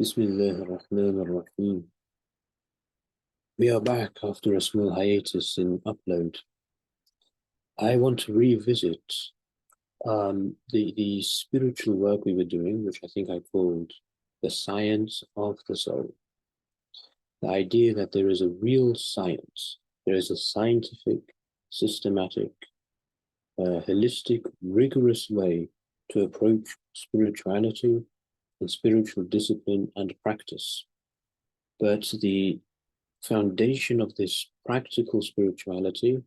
Bismillah ar-Rahman ar-Rahim. We are back after a small hiatus in upload. I want to revisit the spiritual work we were doing, which I think I called the science of the soul. The idea that there is a real science, there is a scientific, systematic, holistic, rigorous way to approach spirituality and spiritual discipline and practice. But the foundation of this practical spirituality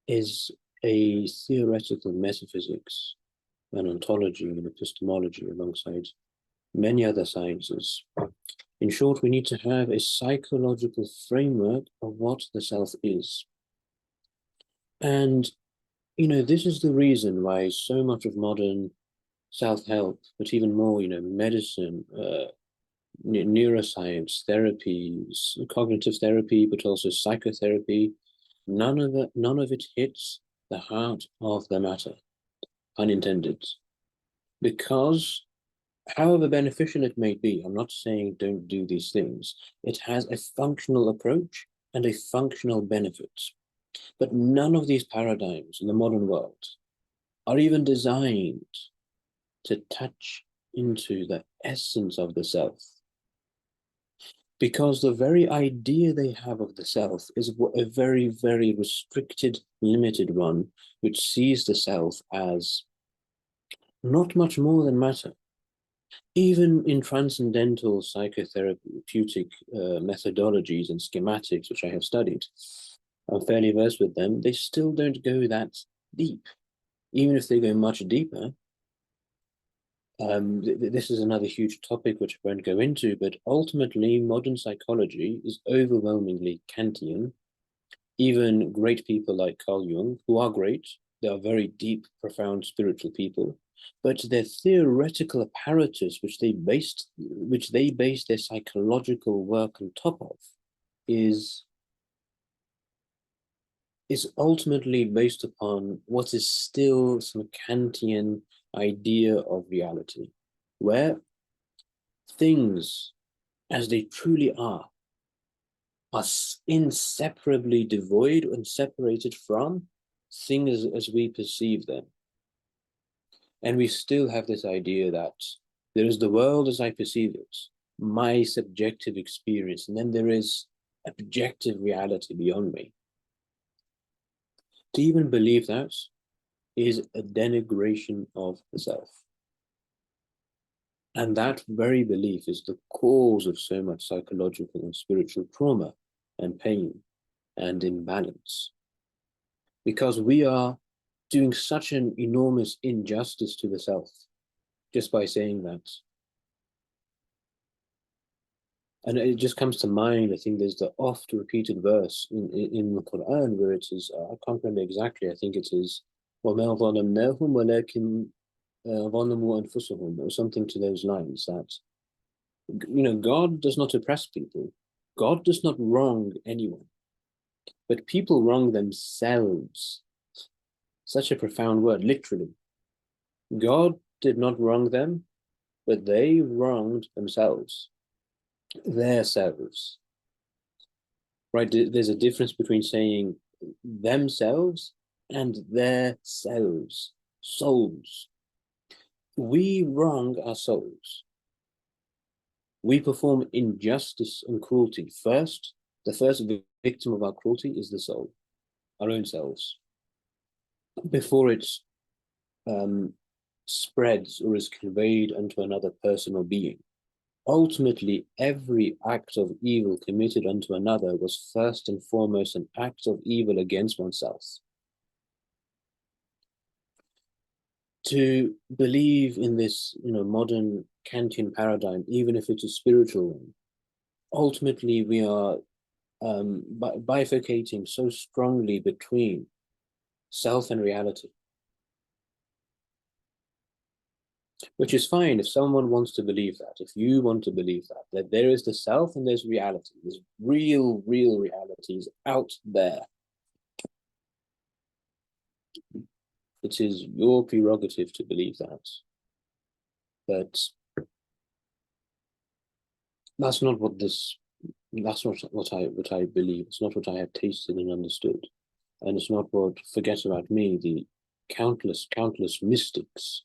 is a theoretical metaphysics, an ontology, and epistemology alongside many other sciences. In short, we need to have a psychological framework of what the self is. And, this is the reason why so much of modern self-help, but even more, medicine, neuroscience, therapies, cognitive therapy, but also psychotherapy, none of it hits the heart of the matter, unintended. Because however beneficial it may be, I'm not saying don't do these things, it has a functional approach and a functional benefit. But none of these paradigms in the modern world are even designed to touch into the essence of the self. Because the very idea they have of the self is a very, very restricted, limited one, which sees the self as not much more than matter. Even in transcendental psychotherapeutic methodologies and schematics, which I have studied, I'm fairly versed with them, they still don't go that deep. Even if they go much deeper, this is another huge topic which I won't go into, but ultimately modern psychology is overwhelmingly Kantian. Even great people like Carl Jung, who are great, they are very deep, profound spiritual people, but their theoretical apparatus, which they base their psychological work on top of, is ultimately based upon what is still some Kantian idea of reality, where things as they truly are inseparably devoid and separated from things as we perceive them. And we still have this idea that there is the world as I perceive it, my subjective experience, and then there is objective reality beyond me. To even believe that is a denigration of the self. And that very belief is the cause of so much psychological and spiritual trauma and pain and imbalance. Because we are doing such an enormous injustice to the self just by saying that. And it just comes to mind, I think there's the oft repeated verse in the Quran where it is, I can't remember exactly, I think it is, وَمَا ظَلَمْنَاهُمْ وَلَكِنْ ظَلَمُوا أَنفُسَهُمْ, or something to those lines, that, God does not oppress people. God does not wrong anyone. But people wrong themselves. Such a profound word, literally. God did not wrong them, but they wronged themselves. Their selves. Right? There's a difference between saying themselves and their selves, souls. We wrong our souls. We perform injustice and cruelty. The first victim of our cruelty is the soul, our own selves. Before it spreads or is conveyed unto another person or being. Ultimately, every act of evil committed unto another was first and foremost an act of evil against oneself. To believe in this, modern Kantian paradigm, even if it's a spiritual one, ultimately we are bifurcating so strongly between self and reality. Which is fine if someone wants to believe that, if you want to believe that there is the self and there's reality, there's real realities out there. It is your prerogative to believe that. But That's not what this. That's not what I believe. It's not what I have tasted and understood, and it's not what. Forget about me. The countless mystics,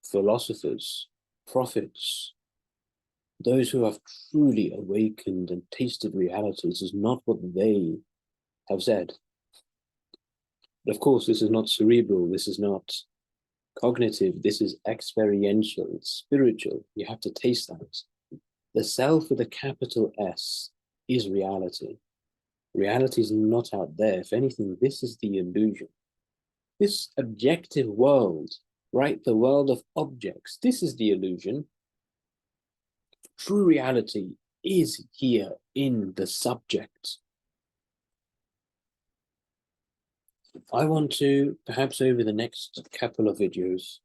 philosophers, prophets, those who have truly awakened and tasted realities, is not what they have said. But of course, this is not cerebral. This is not cognitive. This is experiential. It's spiritual. You have to taste that. The self with a capital S is reality. Reality is not out there. If anything, this is the illusion. This objective world, right? The world of objects, this is the illusion. True reality is here in the subject. I want to, perhaps over the next couple of videos,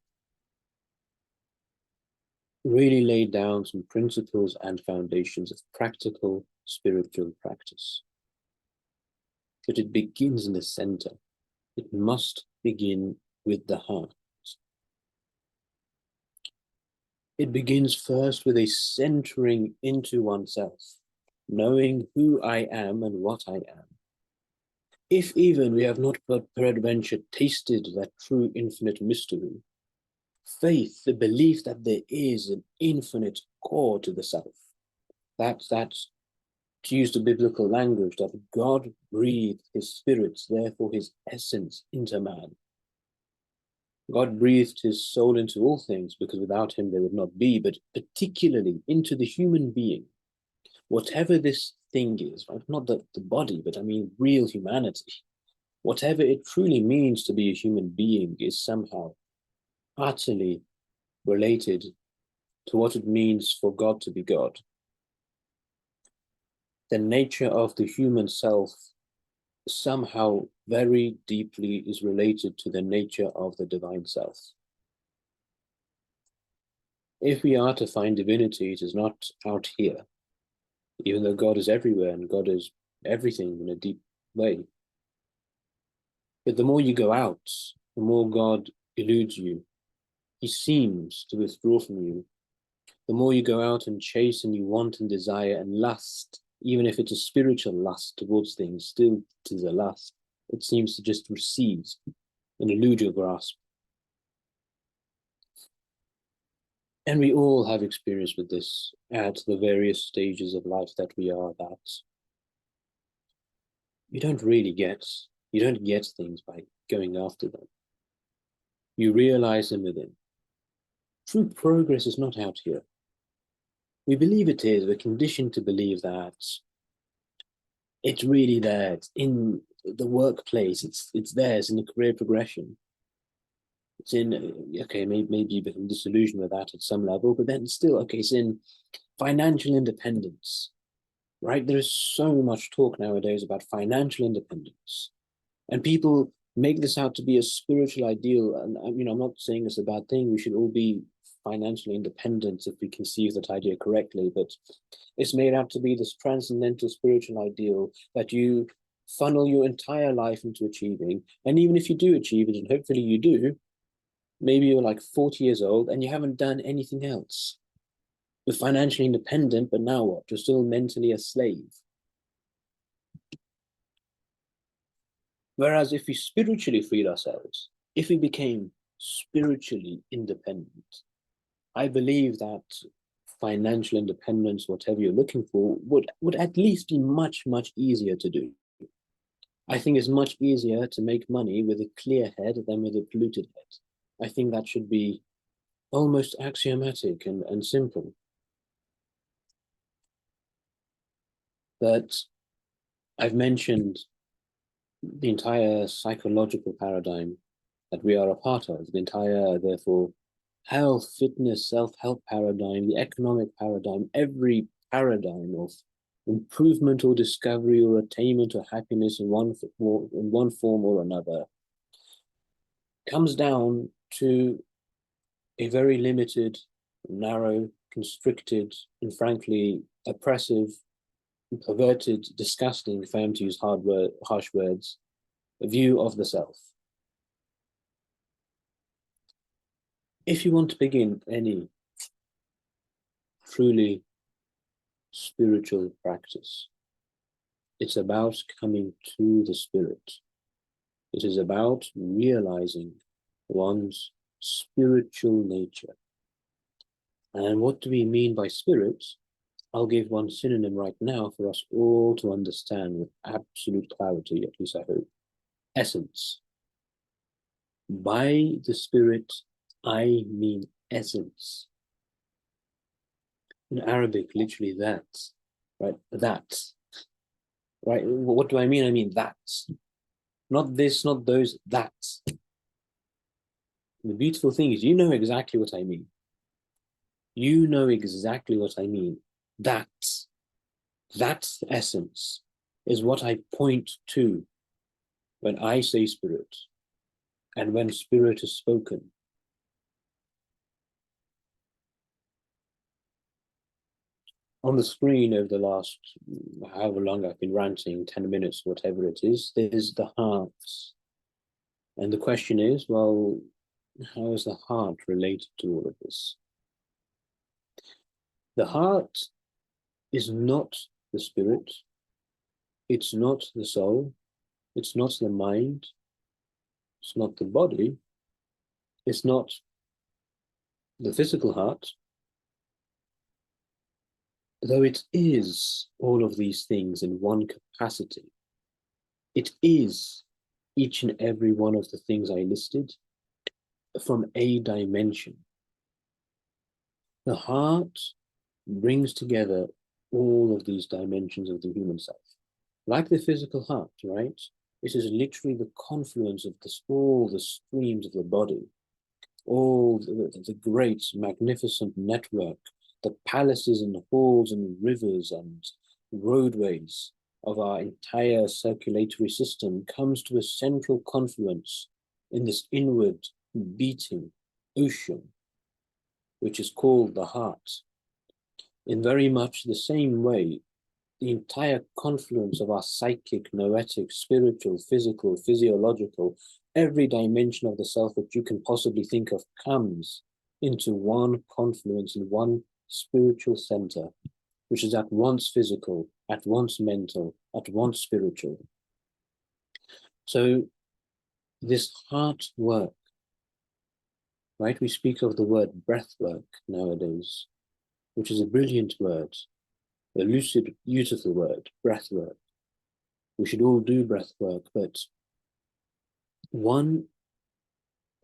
really lay down some principles and foundations of practical spiritual practice. But it begins in the center. It must begin with the heart. It begins first with a centering into oneself, knowing who I am and what I am. If even we have not peradventure tasted that true infinite mystery, faith, the belief that there is an infinite core to the self, that's to use the biblical language, that God breathed his spirit, therefore his essence, into man. God breathed his soul into all things, because without him there would not be, but particularly into the human being, whatever this thing is, right? Not the body, but I mean real humanity. Whatever it truly means to be a human being is somehow utterly related to what it means for God to be God. The nature of the human self somehow very deeply is related to the nature of the divine self. If we are to find divinity, it is not out here, even though God is everywhere and God is everything in a deep way. But the more you go out, the more God eludes you. He seems to withdraw from you. The more you go out and chase and you want and desire and lust, even if it's a spiritual lust towards things, still it is a lust. It seems to just recede and elude your grasp. And we all have experience with this at the various stages of life that we are, that you don't get things by going after them. You realize them within. True progress is not out here. We believe it is. We're conditioned to believe that it's really there. It's in the workplace. It's there. It's in the career progression. It's in, okay, maybe you become disillusioned with that at some level, but then still, okay, it's in financial independence, right? There is so much talk nowadays about financial independence, and people make this out to be a spiritual ideal. And I'm not saying it's a bad thing. We should all be financially independent if we conceive that idea correctly, but it's made out to be this transcendental spiritual ideal that you funnel your entire life into achieving. And even if you do achieve it, and hopefully you do, maybe you're like 40 years old and you haven't done anything else. You're financially independent, but now what? You're still mentally a slave. Whereas if we spiritually freed ourselves, if we became spiritually independent, I believe that financial independence, whatever you're looking for, would at least be much, much easier to do. I think it's much easier to make money with a clear head than with a polluted head. I think that should be almost axiomatic and simple. But I've mentioned the entire psychological paradigm that we are a part of, the entire, therefore, health, fitness, self-help paradigm, the economic paradigm, every paradigm of improvement or discovery or attainment or happiness in one form or another comes down to a very limited, narrow, constricted, and frankly oppressive, perverted, disgusting, if I am to use harsh words, a view of the self. If you want to begin any truly spiritual practice. It's about coming to the spirit. It is about realizing one's spiritual nature. And what do we mean by spirit? I'll give one synonym right now for us all to understand with absolute clarity, at least I hope. Essence. By the spirit, I mean essence. In Arabic, literally that, right? That, right? What do I mean? I mean that. Not this, not those, that. The beautiful thing is, you know exactly what I mean. You know exactly what I mean. That essence is what I point to when I say spirit and when spirit is spoken. On the screen over the last, however long I've been ranting, 10 minutes, whatever it is, there's the heart. And the question is, well, how is the heart related to all of this? The heart is not the spirit, it's not the soul, it's not the mind, it's not the body, it's not the physical heart, though it is all of these things in one capacity. It is each and every one of the things I listed from a dimension. The heart brings together all of these dimensions of the human self. Like the physical heart, right? It is literally the confluence of all the streams of the body, all the great, magnificent network, the palaces and halls and rivers and roadways of our entire circulatory system comes to a central confluence in this inward beating ocean, which is called the heart. In very much the same way, the entire confluence of our psychic, noetic, spiritual, physical, physiological, every dimension of the self that you can possibly think of comes into one confluence in one spiritual center, which is at once physical, at once mental, at once spiritual. So this heart work, right? We speak of the word breath work nowadays, which is a brilliant word, a lucid, beautiful word, breath work. We should all do breath work, but one,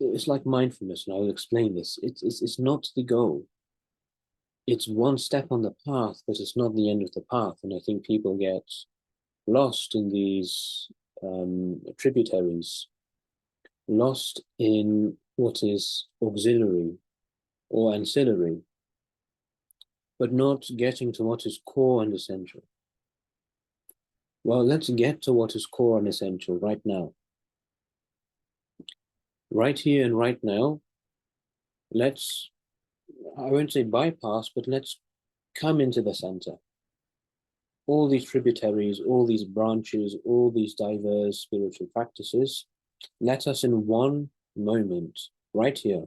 it's like mindfulness, and I will explain this. It's not the goal. It's one step on the path, but it's not the end of the path. And I think people get lost in these tributaries, lost in what is auxiliary or ancillary, but not getting to what is core and essential. Well, let's get to what is core and essential right now. Right here and right now, let's, I won't say bypass, but let's come into the center. All these tributaries, all these branches, all these diverse spiritual practices, let us in one moment, right here,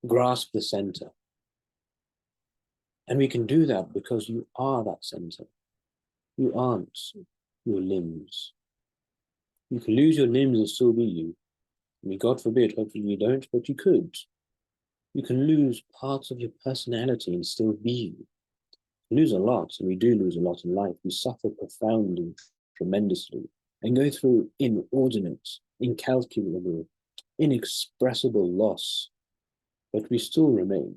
grasp the center. And we can do that because you are that center. You aren't your limbs. You can lose your limbs and still be you. I mean, God forbid, hopefully you don't, but you could. You can lose parts of your personality and still be you. You lose a lot, and we do lose a lot in life. We suffer profoundly, tremendously, and go through inordinate, incalculable, inexpressible loss, but we still remain.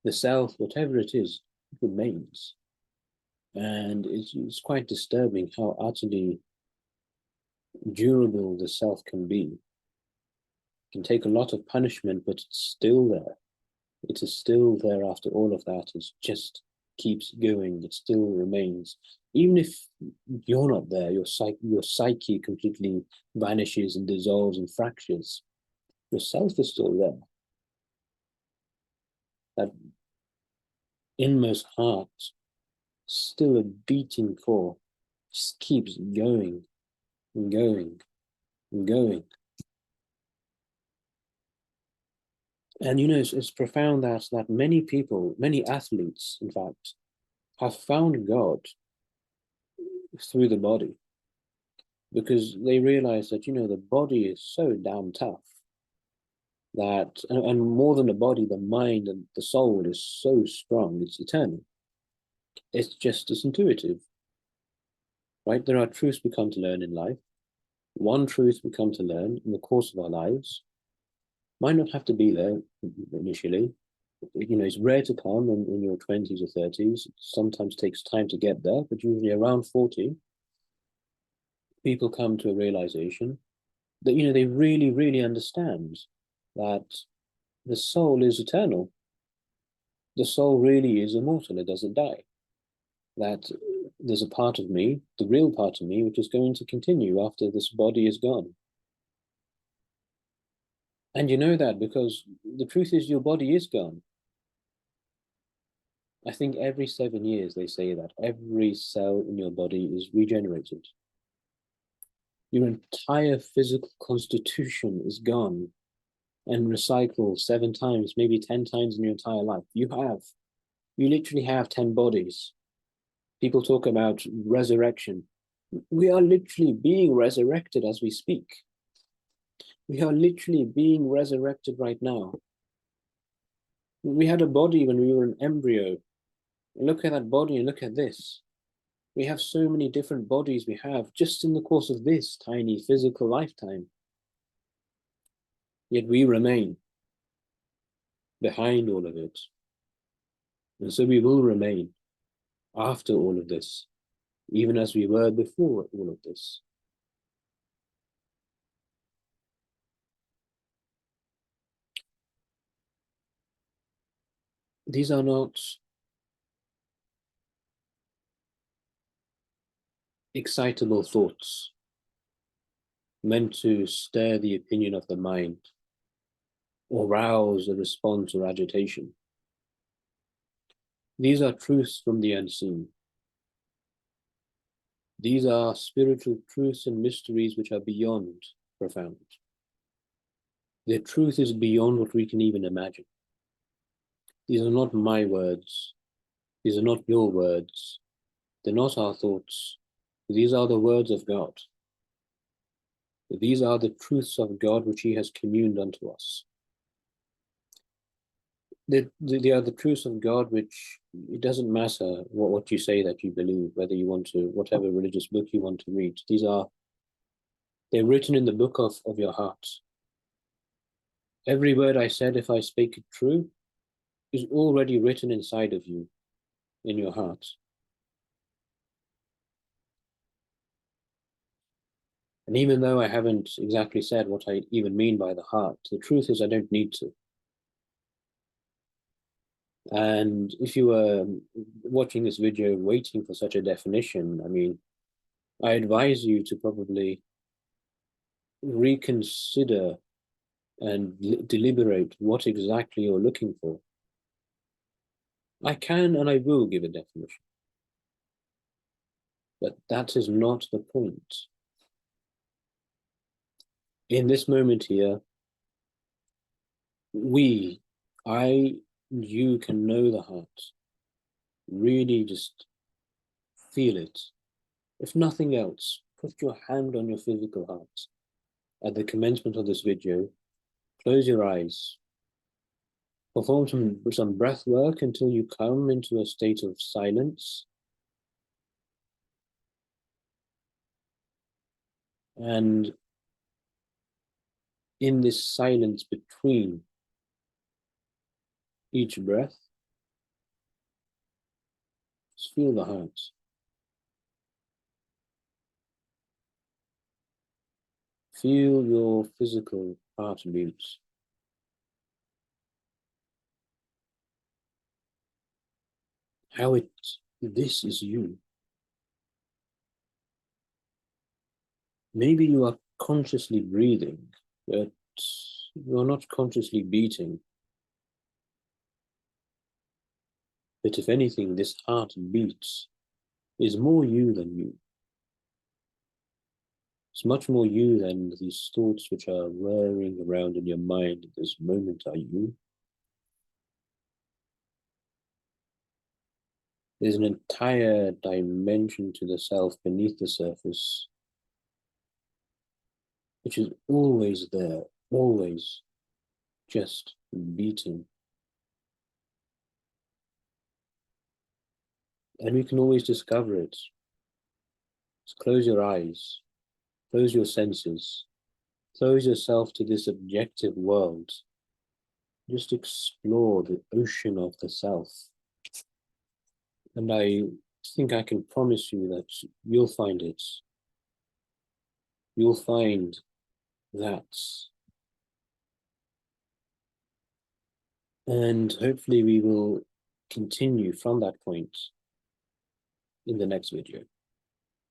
The self, whatever it is, it remains. And it's quite disturbing how utterly durable the self can be. It can take a lot of punishment, but it's still there. It is still there after all of that. It just keeps going. It still remains. Even if you're not there, your psyche completely vanishes and dissolves and fractures. Your self is still there. That inmost heart, still a beating core, just keeps going and going and going. And it's profound that many people, many athletes, in fact, have found God through the body because they realize that the body is so damn tough that, and more than the body, the mind and the soul is so strong, it's eternal. It's intuitive, right? There are truths we come to learn in life. One truth we come to learn in the course of our lives might not have to be there initially. It's rare to come in your 20s or 30s. It sometimes takes time to get there, but usually around 40, people come to a realization that, they really, really understand that the soul is eternal. The soul really is immortal. It doesn't die. That there's a part of me, the real part of me, which is going to continue after this body is gone. And you know that because the truth is your body is gone. I think every 7 years they say that every cell in your body is regenerated. Your entire physical constitution is gone and recycled 7 times, maybe 10 times in your entire life. You literally have 10 bodies. People talk about resurrection. We are literally being resurrected as we speak. We are literally being resurrected right now. We had a body when we were an embryo. Look at that body and look at this. We have so many different bodies we have just in the course of this tiny physical lifetime. Yet we remain behind all of it. And so we will remain after all of this, even as we were before all of this. These are not excitable thoughts meant to stir the opinion of the mind or rouse a response or agitation. These are truths from the unseen. These are spiritual truths and mysteries which are beyond profound. Their truth is beyond what we can even imagine. These are not my words. These are not your words. They're not our thoughts. These are the words of God. These are the truths of God which He has communed unto us. They are the truths of God which it doesn't matter what you say that you believe, whether you want to, whatever religious book you want to read. They're written in the book of your heart. Every word I said, if I speak it true, is already written inside of you, in your heart. And even though I haven't exactly said what I even mean by the heart, the truth is I don't need to. And if you were watching this video waiting for such a definition, I mean, I advise you to probably reconsider and deliberate what exactly you're looking for. I can and I will give a definition, but that is not the point. In this moment here, I, you can know the heart. Really just feel it. If nothing else, put your hand on your physical heart. At the commencement of this video, close your eyes. Perform some breath work until you come into a state of silence. And in this silence between each breath, just feel the heart. Feel your physical heartbeat. How this is you. Maybe you are consciously breathing, but you're not consciously beating. But if anything, this heartbeat is more you than you. It's much more you than these thoughts which are whirring around in your mind at this moment are you. There's an entire dimension to the self beneath the surface, which is always there, always just beating. And we can always discover it. Just close your eyes, close your senses, close yourself to this objective world. Just explore the ocean of the self. And I think I can promise you that you'll find it. You'll find that. And hopefully we will continue from that point in the next video.